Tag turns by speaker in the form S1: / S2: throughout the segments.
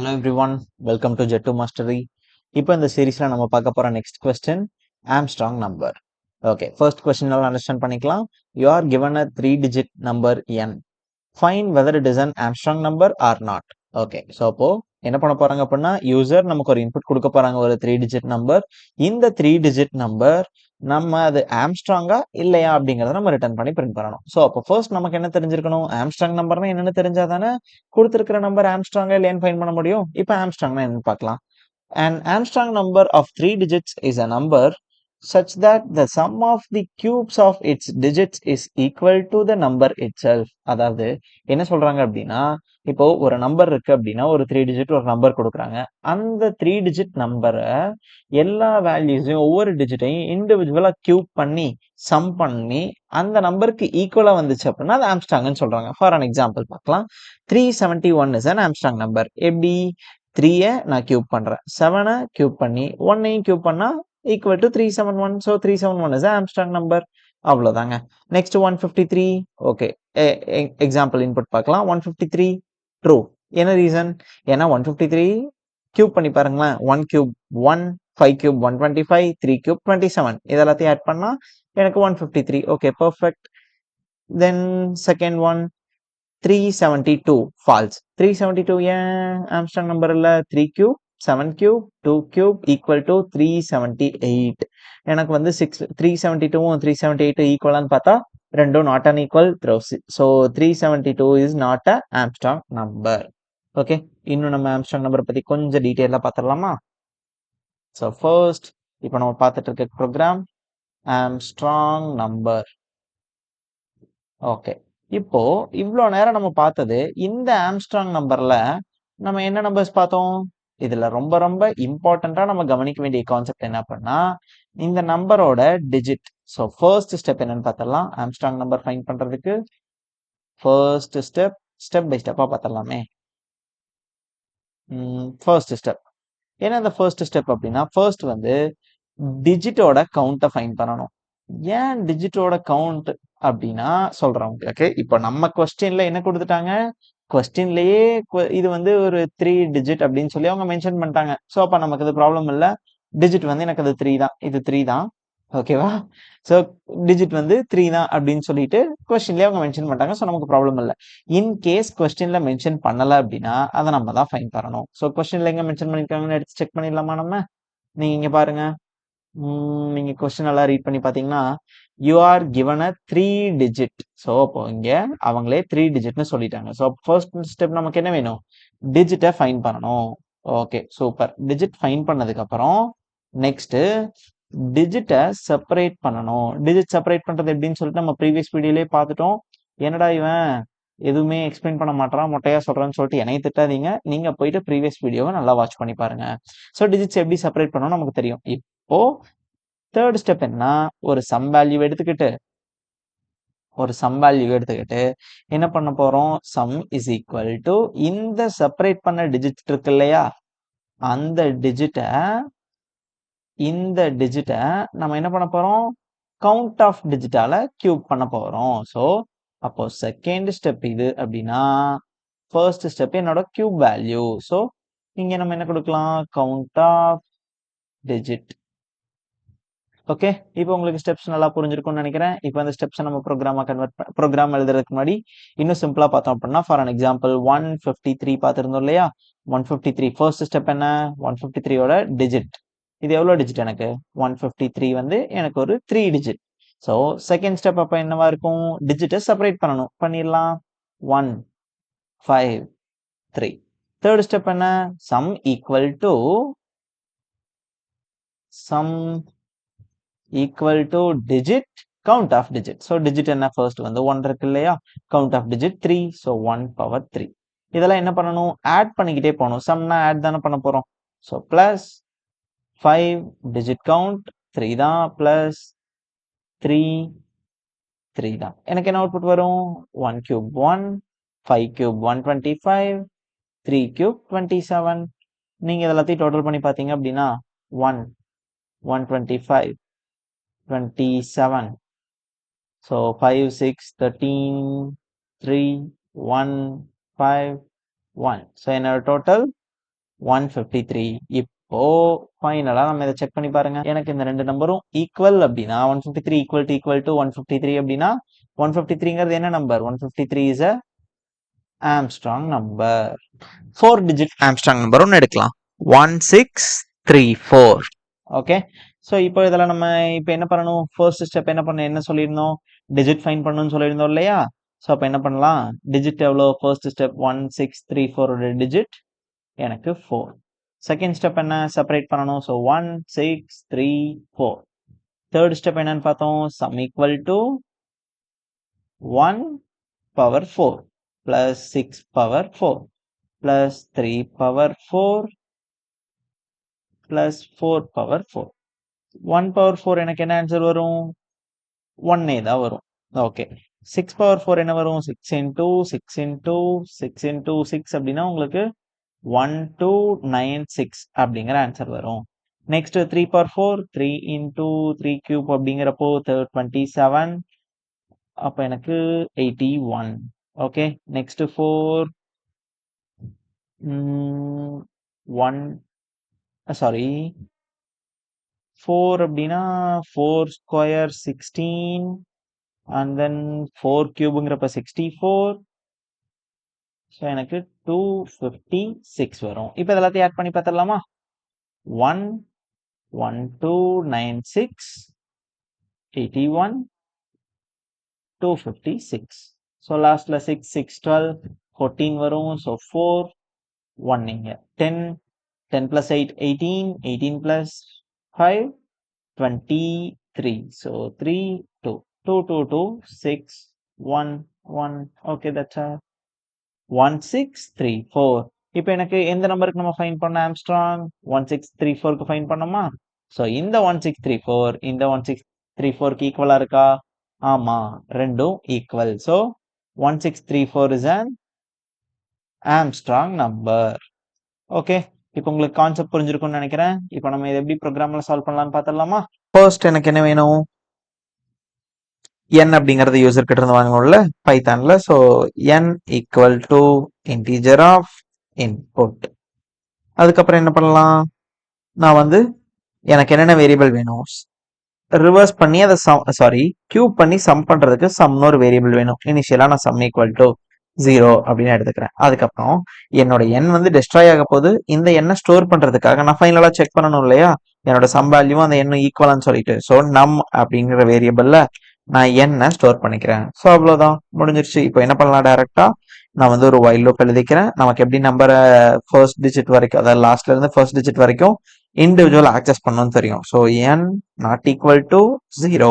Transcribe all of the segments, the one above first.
S1: Hello everyone, welcome to Jet2 Mastery. இப்போ இந்த சீரீஸ்ல நம்ம பார்க்க போற next question Armstrong number. Okay, first question நல்லா அண்டர்ஸ்டாண்ட் பண்ணிக்கலாம். You are given a 3-digit number n. Find whether it is an Armstrong number or not. Okay, so அப்போ என்ன பண்ண போறாங்க அப்படின்னா யூசர் நமக்கு ஒரு இன்புட் கொடுக்க போறாங்க ஒரு 3-digit நம்பர். இந்த 3-digit நம்பர் நம்ம அது ஆம்ஸ்ட்ராங்கா இல்லையா அப்படிங்கறத நம்ம ரிட்டர்ன் பண்ணி பிரிண்ட் பண்ணணும். ஸோ அப்போ ஃபர்ஸ்ட் நமக்கு என்ன தெரிஞ்சிருக்கணும், ஆம்ஸ்ட்ராங் நம்பர்னா என்னன்னு தெரிஞ்சாதானே கொடுத்திருக்கிற நம்பர் ஆம்ஸ்ட்ராங்கா இல்லையான்னு ஃபைண்ட் பண்ண முடியும். இப்போ ஆம்ஸ்ட்ராங்னா என்னன்னு பார்க்கலாம். An Armstrong number of 3 digits is a number such that the sum of the cubes of its digits is equal to the number itself. அதாவது என்ன சொல்றாங்க அப்படின்னா, இப்போ ஒரு நம்பர் இருக்கு அப்படின்னா ஒரு 3 டிஜிட் ஒரு நம்பர் கொடுக்குறாங்க. அந்த 3 டிஜிட் நம்பரை எல்லா வேல்யூஸையும் ஒவ்வொரு டிஜிட்டையும் இண்டிவிஜுவலா கியூப் பண்ணி சம் பண்ணி அந்த நம்பருக்கு ஈக்குவலா வந்துச்சு அப்படின்னா அது ஆம்ஸ்ட்ராங்னு சொல்றாங்க. ஃபார் அன் எக்ஸாம்பிள் பார்க்கலாம். 371 இஸ் an ஆம்ஸ்ட்ராங் நம்பர். எப்படி 3 நான் கியூப் பண்றேன், 7 கியூப் பண்ணி 1 கியூப் பண்ணா equal to 371. So 371 is Armstrong number. அவ்வளோதாங்க. நெக்ஸ்ட் 153. ஓகே, எக்ஸாம்பிள் இன்புட் பார்க்கலாம். 153 ட்ரூ. என்ன ரீசன்? ஏன்னா 153 கியூப் பண்ணி பாருங்களேன். 1 கியூப் 1, 5 கியூப் 125, 3 கியூப் 27. இதெல்லாத்தையும் ஆட் பண்ணா எனக்கு 153. Okay, perfect. Then second one 372 falls. 372 ஏன் ஆம்ஸ்ட்ராங் நம்பர் இல்ல? 3 cube 7 cube 2 cube equal to 378. எனக்கு வந்து 372 378 ஈக்குவலான்னு பார்த்தா ரெண்டும் not an equal. So 372 is not a Armstrong number. Okay, இன்னும் நம்ம ஆம்ஸ்ட்ராங் நம்பர் பத்தி கொஞ்சம் டீட்டெயிலாக பார்த்துடலாமா? ஸோ ஃபர்ஸ்ட் இப்போ நம்ம பார்த்துட்டு இருக்க ப்ரோக்ராம் ஆம்ஸ்ட்ராங் நம்பர். ஓகே, இப்போ இவ்வளோ நேரம் நம்ம பார்த்தது இந்த ஆம்ஸ்ட்ராங் நம்பர்ல நம்ம என்ன நம்பர்ஸ் பார்த்தோம்? இதுல ரொம்ப ரொம்ப இம்பார்ட்டண்டா நம்ம கவனிக்க வேண்டிய கான்செப்ட் என்ன அப்படின்னா இந்த நம்பரோட டிஜிட். ஸோ ஃபர்ஸ்ட் ஸ்டெப் என்னன்னு பார்த்தலாம். ஆம்ஸ்ட்ராங் நம்பர் ஃபைண்ட் பண்றதுக்கு ஃபர்ஸ்ட் ஸ்டெப் பை ஸ்டெப்பா பார்த்தலாமே. ஃபர்ஸ்ட் ஸ்டெப் ஏன்னா இந்த ஃபர்ஸ்ட் ஸ்டெப் அப்படின்னா ஃபர்ஸ்ட் வந்து டிஜிட்டோட கவுண்ட்டை ஃபைண்ட் பண்ணணும். ஏன் டிஜிட்டோட கவுண்ட் அப்படின்னா சொல்றேன் உங்களுக்கு. இப்போ நம்ம கொஸ்டின்ல என்ன கொடுத்துட்டாங்க, கொஸ்டின்லயே இது வந்து ஒரு 3 டிஜிட் அப்படின்னு சொல்லி அவங்க மென்ஷன் பண்ணிட்டாங்க. ஸோ அப்ப நமக்கு அது ப்ராப்ளம் இல்லை. டிஜிட் வந்து எனக்கு அது 3 தான், இது 3 தான். ஓகேவா? ஸோ டிஜிட் வந்து 3 தான் அப்படின்னு சொல்லிட்டு கொஸ்டின்லயே அவங்க மென்ஷன் பண்ணிட்டாங்க. ஸோ நமக்கு ப்ராப்ளம் இல்லை. இன் கேஸ் கொஸ்டின்ல மென்ஷன் பண்ணல அப்படின்னா அதை நம்ம தான் ஃபைண்ட் பண்ணணும். ஸோ கொஸ்டின்ல எங்க மென்ஷன் பண்ணிருக்காங்கன்னு எடுத்து செக் பண்ணிடலாமா நம்ம? நீங்க இங்க பாருங்க. நீங்க கொஸ்டின் எல்லாம் ரீட் பண்ணி பாத்தீங்கன்னா you are given a 3 digit. So அப்போ இங்க அவங்களே 3 டிஜிட்னு சொல்லிட்டாங்க. ஸோ ஃபர்ஸ்ட் ஸ்டெப் நமக்கு என்ன வேணும்? டிஜிட்டை ஃபைண்ட் பண்ணணும். Okay, super. டிஜிட் ஃபைண்ட் பண்ணதுக்கு அப்புறம் நெக்ஸ்ட் டிஜிட்டை செப்பரேட் பண்ணணும். டிஜிட் செப்பரேட் பண்றது எப்படின்னு சொல்லிட்டு நம்ம ப்ரீவியஸ் வீடியோலயே பார்த்துட்டோம். என்னடா இவன் எதுவுமே எக்ஸ்பிளைன் பண்ண மாட்டான், மொட்டையா சொல்றேன்னு சொல்லிட்டு என்னை திட்டாதீங்க. நீங்க போயிட்டு ப்ரீவியஸ் வீடியோவை நல்லா வாட்ச் பண்ணி பாருங்க. ஸோ டிஜிட்ஸ் எப்படி செப்பரேட் பண்ணணும் நமக்கு தெரியும். இப்போ தேர்ட் ஸ்டெப் என்ன, ஒரு சம் வேல்யூ எடுத்துக்கிட்டு என்ன பண்ண போறோம்? சம் இஸ் ஈக்குவல் டு இந்த செப்பரேட் பண்ண டிஜிட் இருக்கு இல்லையா, அந்த டிஜிட்டை நம்ம என்ன பண்ண போறோம்? கவுண்ட் ஆஃப் டிஜிட்டால கியூப் பண்ண போறோம். ஸோ அப்போ செகண்ட் ஸ்டெப் இது அப்படின்னா ஃபர்ஸ்ட் ஸ்டெப் என்னோட கியூப் வேல்யூ. ஸோ இங்க நம்ம என்ன கொடுக்கலாம்? Count of digit. ஓகே, இப்போ உங்களுக்கு ஸ்டெப்ஸ் நல்லா புரிஞ்சிருக்கும்னு நினைக்கிறேன். இப்போ அந்த ஸ்டெப்ஸை நம்ம ப்ரோக்ராம் எழுதுறதுக்கு முன்னாடி இன்னும் சிம்பிளா பார்த்தோம் அப்படின்னா ஃபார் அன் எக்ஸாம்பிள் 153 பார்த்துருந்தோம் இல்லையா? 153 ஃபர்ஸ்ட் ஸ்டெப் என்ன? 153யோட டிஜிட். இது எவ்வளோ டிஜிட்? எனக்கு 153 வந்து எனக்கு ஒரு 3 டிஜிட். ஸோ செகண்ட் ஸ்டெப் அப்போ என்னவா இருக்கும்? டிஜிட்டை செப்பரேட் பண்ணணும். பண்ணிடலாம். 1 5 3. தேர்ட் ஸ்டெப் என்ன? Some equal to digit count of digit. So digit என்ன? first வந்து 1 இருக்கு இல்லையா? count of digit 3. So 1 power 3. இதெல்லாம் என்ன பண்ணணும்? ஆட் பண்ணிக்கிட்டே போகணும். சம்னா ஆட் தானே பண்ண போறோம். So plus 5 digit count 3 தான், plus 3 3 தான். எனக்கு என்ன அவுட்புட் வரும்? 1 cube 1, 5 cube 125, 3 cube 27. நீங்க இதெல்லாத்தையும் டோட்டல் பண்ணி பார்த்தீங்க அப்படின்னா 1 125 27. So 5 6 13 3 1 5 1. So என்னோட டோட்டல் 153. இப்போ ஃபைனலா நம்ம இதை செக் பண்ணி பாருங்க. எனக்கு இந்த ரெண்டு நம்பரும் ஈக்குவல் அப்படின்னா 153 ஈக்குவல் டு 153 அப்படின்னா 153ங்கிறது என்ன number? 153 is a Armstrong number. 4 digit Armstrong number ஒன்று எடுக்கலாம். 1634. ஓகே. ஸோ இப்போ இதில் நம்ம இப்போ என்ன பண்ணணும்? ஃபர்ஸ்ட் ஸ்டெப் என்ன பண்ணணும்? என்ன சொல்லியிருந்தோம்? டிஜிட் ஃபைன் பண்ணணும்னு சொல்லியிருந்தோம் இல்லையா? ஸோ அப்போ என்ன பண்ணலாம்? டிஜிட் எவ்வளோ? ஃபர்ஸ்ட் ஸ்டெப் 1634 டிஜிட் எனக்கு 4. செகண்ட் ஸ்டெப் என்ன? செப்பரேட் பண்ணணும். ஸோ 1634. தேர்ட் ஸ்டெப் என்னன்னு பார்த்தோம்? Some equal to 1 power 4 plus 6 power 4 plus 3 power 4 plus 4 power 4. 1 power 4 எனக்கு என்ன ஆன்சர் வரும்? 1 தான் வரும். ஓகே. 6 பவர் 4 என்ன வரும்? 6 into 6 into 6 into 6 அப்படின்னா உங்களுக்கு 1296 அப்படிங்கிற ஆன்சர் வரும். நெக்ஸ்ட் 3 பவர் 4 3 into 3 கியூப் அப்படிங்கிறப்போ 27. அப்போ எனக்கு 81. ஓகே. நெக்ஸ்ட் 4 1 சாரி 4 அப்படின்னா 4 ஸ்கொயர் 16 and then 4 கியூபுங்கிறப்ப 64. ஸோ எனக்கு 256 வரும். இப்போ இதெல்லாத்தையும் ஆட் பண்ணி பார்த்துடலாமா? 1 1296 81 256. ஸோ லாஸ்ட்ல 6 6 12 14 வரும். ஸோ 4 1 இங்க 10 10 plus 8 18 18 plus 5 23. So 3 2 2 2 2 6 1 1. Okay, that's a 1634. இப்போ எனக்கு எந்த நம்பருக்கு நம்ம ஃபைண்ட் பண்ண ஆம்ஸ்ட்ராங்? 1634க்கு ஃபைண்ட் பண்ணோமா? ஸோ இந்த 1634 இந்த 1634க்கு ஈக்குவலா இருக்கா? ஆமா, ரெண்டும் equal. So 1634 is an Armstrong number. Okay. இப்போ உங்களுக்கு கான்செப்ட் புரிஞ்சிருக்கும்னு நினைக்கிறேன். இப்போ நம்ம இதை எப்படி ப்ரோக்ராம்ல சால்வ் பண்ணலாம்னு பார்த்துடலாமா? ஃபர்ஸ்ட் எனக்கு என்ன வேணும்? n அப்படிங்கறது யூசர் கிட்ட இருந்து வாங்கணும்ல பைத்தான்ல. So n equal to integer of input. அதுக்கப்புறம் என்ன பண்ணலாம்? நான் வந்து எனக்கு என்னென்ன வேரியபிள் வேணும்? ரிவர்ஸ் பண்ணி அதை கியூப் பண்ணி சம் பண்றதுக்கு சம்னு ஒரு வேரியபிள் வேணும். இனிஷியலா நான் சம் ஈக்குவல் டு 0 அப்படின்னு எடுத்துக்கிறேன். அதுக்கப்புறம் என்னோட எண் வந்து டெஸ்ட்ராய் ஆக போது. இந்த எண்ணை ஸ்டோர் பண்றதுக்காக நான் ஃபைனலா செக் பண்ணணும் இல்லையா? என்னோட சம் வேல்யூவும் அந்த எண்ணு ஈக்குவலான்னு சொல்லிட்டு. ஸோ நம் அப்படிங்கிற வேரியபிள்ல நான் என்ன ஸ்டோர் பண்ணிக்கிறேன். ஸோ அவ்வளோதான், முடிஞ்சிருச்சு. இப்போ என்ன பண்ணலாம்? டைரக்டா நான் வந்து ஒரு வைல் லூப் எழுதிக்கிறேன். நமக்கு எப்படி நம்பரை ஃபர்ஸ்ட் டிஜிட் வரைக்கும், அதாவது லாஸ்ட்ல இருந்து ஃபர்ஸ்ட் டிஜிட் வரைக்கும் இண்டிவிஜுவல் ஆக்சஸ் பண்ணணும்னு தெரியும். So n not equal to 0.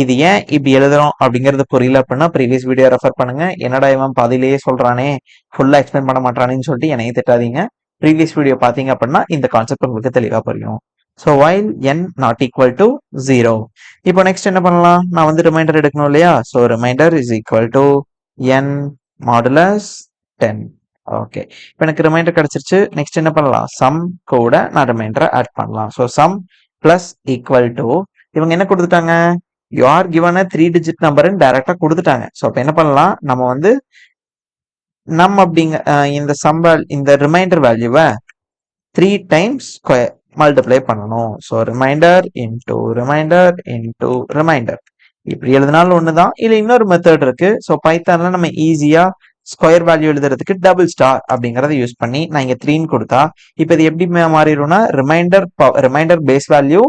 S1: இது ஏன் இப்படி எழுதுறோம் அப்படிங்கிறது புரியல அப்படின்னா ப்ரீவியஸ் வீடியோ ரெஃபர் பண்ணுங்க. என்னடா இவன் பாதியிலேயே சொல்றானே, ஃபுல்லா எக்ஸ்பிளைன் பண்ண மாட்டானேன்னு சொல்லிட்டு என்னையும் திட்டாதீங்க. ப்ரீவியஸ் வீடியோ பார்த்தீங்க அப்படின்னா இந்த கான்செப்ட் உங்களுக்கு தெளிவா புரியும். So while n not equal to 0. இப்போ நெக்ஸ்ட் என்ன பண்ணலாம்? நான் வந்து ரிமைண்டர் எடுக்கணும் இல்லையா? So remainder is equal to n modulus 10. Okay. இப்போ எனக்கு ரிமைண்டர் கிடைச்சிருச்சு. நெக்ஸ்ட் என்ன பண்ணலாம்? சம் கூட நான் ரிமைண்டரை ஆட் பண்ணலாம். So sum plus equal to, இவங்க என்ன கொடுத்துட்டாங்க? யூ ஆர் கிவன் 3 டிஜிட் நம்பர்னு டைரக்டா கொடுத்துட்டாங்க. ஸோ அப்போ என்ன பண்ணலாம்? நம்ம வந்து நம் அப்படிங்க இந்த இந்த ரிமைண்டர் வேல்யூவை 3 டைம்ஸ் ஸ்கொயர் மல்டிப்ளை பண்ணணும். So remainder into remainder into remainder. இப்படி எழுதினாலும் ஒண்ணுதான். இல்ல இன்னொரு மெத்தட் இருக்கு. ஸோ பைத்தான்ல நம்ம ஈஸியா ஸ்கொயர் வேல்யூ எழுதுறதுக்கு டபுள் ஸ்டார் அப்படிங்கறத யூஸ் பண்ணி நான் இங்க 3ன்னு கொடுத்தா இப்போ இது எப்படி மாறிடும்னா ரிமைண்டர் பேஸ் வேல்யூ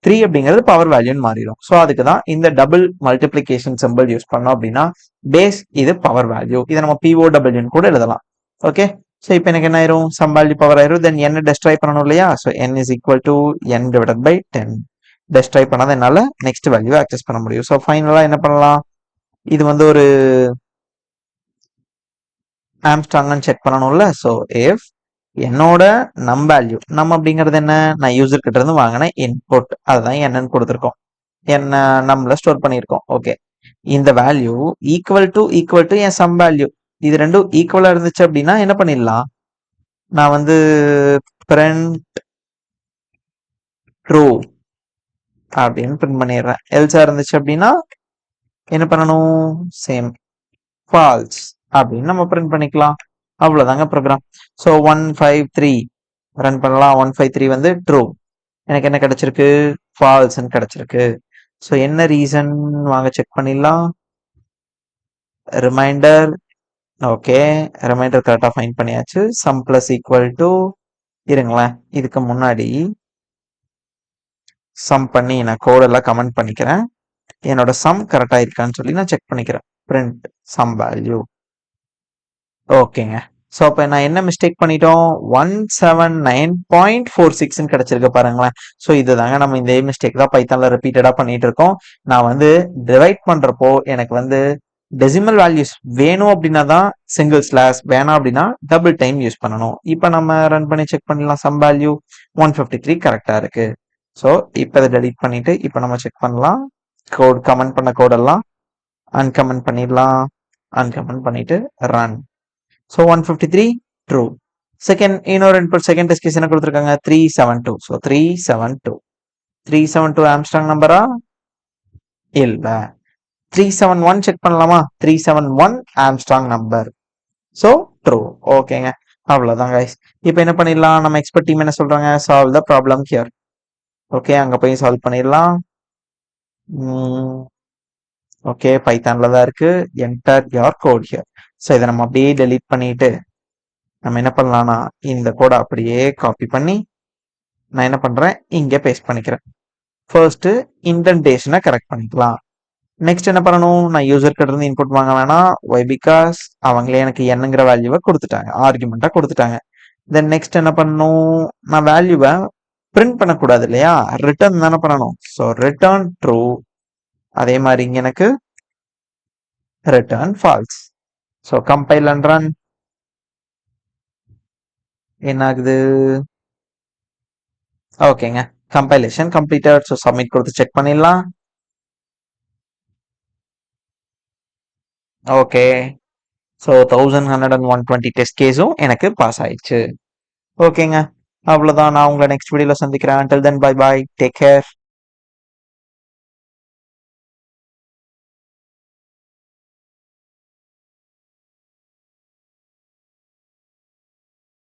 S1: 3 அப்படிங்கிறது பவர் வேல்யூன்னு மாறிடும். ஸோ அதுக்கு தான் இந்த டபுள் மல்டிபிளிகேஷன் சிம்பிள் யூஸ் பண்ணோம் அப்படின்னா பேஸ் இது பவர் வேல்யூ. இதை நம்ம POWன்னு கூட எழுதலாம். ஓகே. ஸோ இப்போ எனக்கு என்ன ஆயிரும்? சம் வேல்யூ பவர் ஆயிரும். தென் n டெஸ்ட்ராய் பண்ணணும் இல்லையா? So n is equal to n divided by 10. Destroy பண்ணாத என்னால நெக்ஸ்ட் வேல்யூ ஆக்சஸ் பண்ண முடியும். ஸோ ஃபைனலா என்ன பண்ணலாம்? இது வந்து ஒரு ஆம்ஸ்ட்ராங்னு செக் பண்ணணும்ல. ஸோ இஃப் என்னோட நம் வேல்யூ, நம் அப்படிங்கிறது என்ன? நான் யூசர் கிட்ட இருந்து வாங்கின இன்புட், அதுதான் என்னன்னு கொடுத்துருக்கோம். என்ன நம்மள ஸ்டோர் பண்ணியிருக்கோம். ஓகே. இந்த value equal to n sum value. இது ரெண்டும் ஈக்குவலா இருந்துச்சு அப்படின்னா என்ன பண்ணிடலாம்? நான் வந்து print true அப்படின்னு பிரிண்ட் பண்ணிடுறேன். எல்ஸா இருந்துச்சு அப்படின்னா என்ன பண்ணணும்? சேம் ஃபால்ஸ் அப்படின்னு நம்ம பிரிண்ட் பண்ணிக்கலாம். அவ்வளவுதாங்க ப்ரோக்ராம். ஸோ 153 ரன் பண்ணலாம். 153 வந்து ட்ரூ. எனக்கு என்ன கிடைச்சிருக்கு? ஃபால்ஸ்ன்னு கிடைச்சிருக்கு. ஸோ என்ன ரீசன் வாங்க செக் பண்ணிடலாம். ரிமைண்டர் ஓகே, ரிமைண்டர் கரெக்டாக ஃபைன் பண்ணியாச்சு. சம் பிளஸ் ஈக்குவல் டு இருங்களேன், இதுக்கு முன்னாடி சம் பண்ணி நான் கோடெல்லாம் கமெண்ட் பண்ணிக்கிறேன். என்னோட சம் கரெக்டாக இருக்கான்னு சொல்லி நான் செக் பண்ணிக்கிறேன். Print some value. ஓகேங்க. ஸோ அப்போ நான் என்ன மிஸ்டேக் பண்ணிட்டோம்? 179.46 கிடைச்சிருக்கு பாருங்களேன். ஸோ இதுதாங்க நம்ம இந்த மிஸ்டேக் தான் பைத்தான்ல ரிப்பீட்டடாக பண்ணிட்டு இருக்கோம். நான் வந்து டிவைட் பண்றப்போ எனக்கு வந்து டெசிமல் வேல்யூஸ் வேணும் அப்படின்னா தான் சிங்கிள் ஸ்லாஷ், வேணாம் அப்படின்னா டபுள் டைம் யூஸ் பண்ணணும். இப்போ நம்ம ரன் பண்ணி செக் பண்ணிடலாம். சம் வேல்யூ 153 கரெக்டா இருக்கு. ஸோ இப்போ இதை டெலீட் பண்ணிட்டு இப்போ நம்ம செக் பண்ணலாம். கோட் கமெண்ட் பண்ண கோடெல்லாம் அன்கமெண்ட் பண்ணிடலாம். அன்கமெண்ட் பண்ணிட்டு ரன். So 153 true. செகண்ட் இன்னொரு இன்புட் செகண்ட் டெஸ்ட் கேஸ் என்ன கொடுத்துருக்காங்க? 372. ஸோ 372 ஆம்ஸ்ட்ராங் நம்பரா? இல்ல. 371 செக் பண்ணலாமா? 371 ஆம்ஸ்ட்ராங் நம்பர். So true. ஓகேங்க, அவ்வளோதான் கைஸ். இப்போ என்ன பண்ணிடலாம்? நம்ம எக்ஸ்பர்ட் டீம் என்ன சொல்றாங்க? Solve the problem here. Okay, அங்க போய் சால்வ் பண்ணிடலாம். ஓகே, பைத்தான்ல தான் இருக்கு. Enter your code here. So இதை நம்ம அப்படியே டெலீட் பண்ணிட்டு நம்ம என்ன பண்ணலாம்னா இந்த கோடை அப்படியே காப்பி பண்ணி நான் என்ன பண்றேன், இங்க பேஸ்ட் பண்ணிக்கிறேன். ஃபர்ஸ்ட் இன்டென்டேஷனை கரெக்ட் பண்ணிக்கலாம். நெக்ஸ்ட் என்ன பண்ணணும்? நான் யூசர் கிட்ட இருந்து இன்புட் வாங்க வேணாம். ஒய் பிகாஸ் அவங்களே எனக்கு என்னங்கிற வேல்யூவை கொடுத்துட்டாங்க, ஆர்குமெண்டா கொடுத்துட்டாங்க. தென் நெக்ஸ்ட் என்ன பண்ணணும்? நான் வேல்யூவை பிரிண்ட் பண்ணக்கூடாது இல்லையா, ரிட்டர்ன் தானே பண்ணணும். So return true. அதே மாதிரி இங்க எனக்கு return falls. So compile and run. என்ன ஆகுது? ஓகேங்க, கம்பைலேஷன் கம்ப்ளீட்டட். ஸோ சப்மிட் கொடுத்து செக் பண்ணிடலாம். ஓகே, ஸோ 1120 டெஸ்ட் கேஸும் எனக்கு பாஸ் ஆயிடுச்சு. ஓகேங்க, அவ்வளோதான். நான் உங்களை நெக்ஸ்ட் வீடியோவில் சந்திக்கிறேன். until then bye bye, take care.